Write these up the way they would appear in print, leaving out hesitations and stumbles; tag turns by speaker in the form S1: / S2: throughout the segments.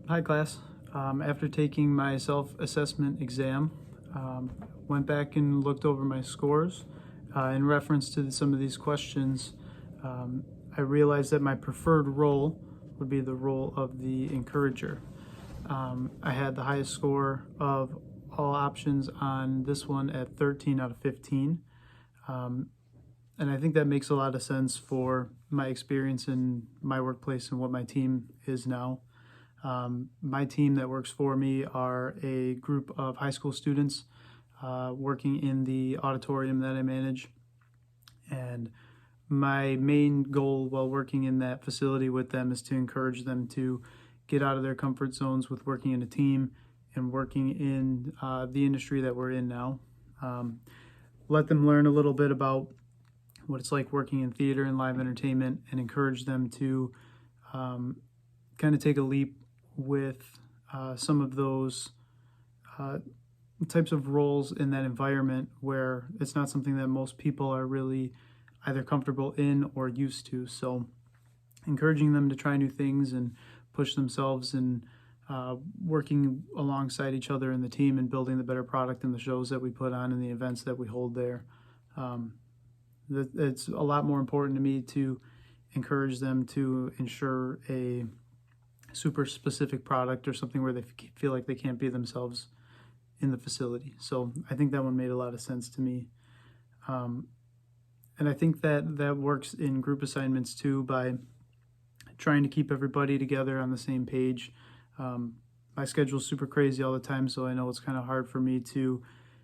S1: Hi class. After taking my self-assessment exam, went back and looked over my scores. In reference to some of these questions, I realized that my preferred role would be the role of the encourager. I had the highest score of all options on this one at 13 out of 15. And I think that makes a lot of sense for my experience in my workplace and what my team is now. My team that works for me are a group of high school students working in the auditorium that I manage. And my main goal while working in that facility with them is to encourage them to get out of their comfort zones with working in a team and working in the industry that we're in now. Let them learn a little bit about what it's like working in theater and live entertainment, and encourage them to kind of take a leap with some of those types of roles in that environment where it's not something that most people are really either comfortable in or used to. So encouraging them to try new things and push themselves, and working alongside each other in the team and building the better product in the shows that we put on and the events that we hold there. It's a lot more important to me to encourage them to ensure a super specific product or something where they feel like they can't be themselves in the facility. So I think that one made a lot of sense to me. And I think that works in group assignments too, by trying to keep everybody together on the same page. My schedule's super crazy all the time, so I know it's kind of hard for me to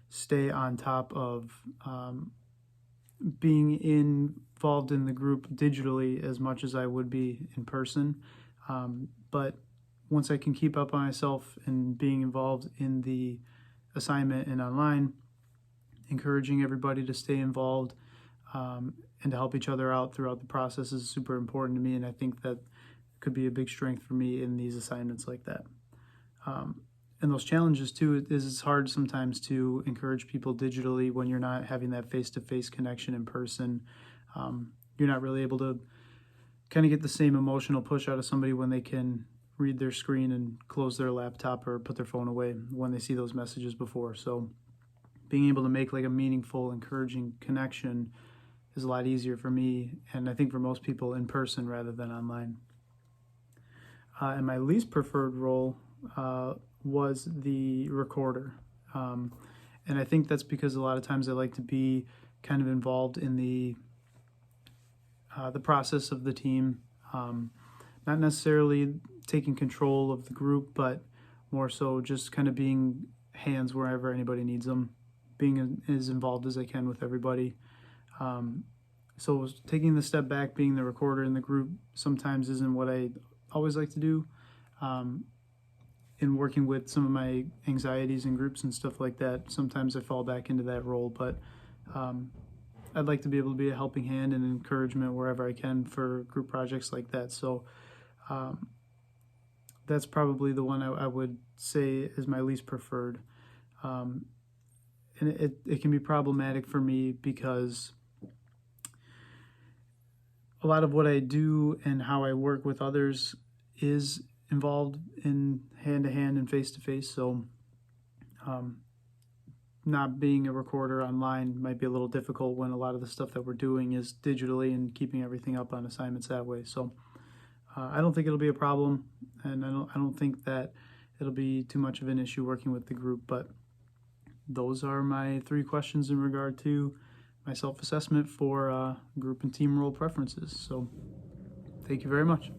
S1: stay on top of being involved in the group digitally as much as I would be in person. But once I can keep up on myself and being involved in the assignment and online, encouraging everybody to stay involved and to help each other out throughout the process is super important to me, and I think that could be a big strength for me in these assignments like that. And those challenges too, is it's hard sometimes to encourage people digitally when you're not having that face-to-face connection in person. You're not really able to kind of get the same emotional push out of somebody when they can read their screen and close their laptop or put their phone away when they see those messages before. So being able to make like a meaningful, encouraging connection is a lot easier for me, and I think for most people, in person rather than online. And my least preferred role was the recorder. And I think that's because a lot of times I like to be kind of involved in the process of the team, not necessarily taking control of the group, but more so just kind of being hands wherever anybody needs them, being as involved as I can with everybody. So taking the step back, being the recorder in the group sometimes isn't what I always like to do. In working with some of my anxieties in groups and stuff like that, sometimes I fall back into that role, but I'd like to be able to be a helping hand and encouragement wherever I can for group projects like that. So that's probably the one I would say is my least preferred. And it can be problematic for me because a lot of what I do and how I work with others is involved in hand-to-hand and face-to-face. So not being a recorder online might be a little difficult when a lot of the stuff that we're doing is digitally and keeping everything up on assignments that way. So I don't think it'll be a problem, and I don't think that it'll be too much of an issue working with the group. But those are my 3 questions in regard to my self-assessment for group and team role preferences. So thank you very much.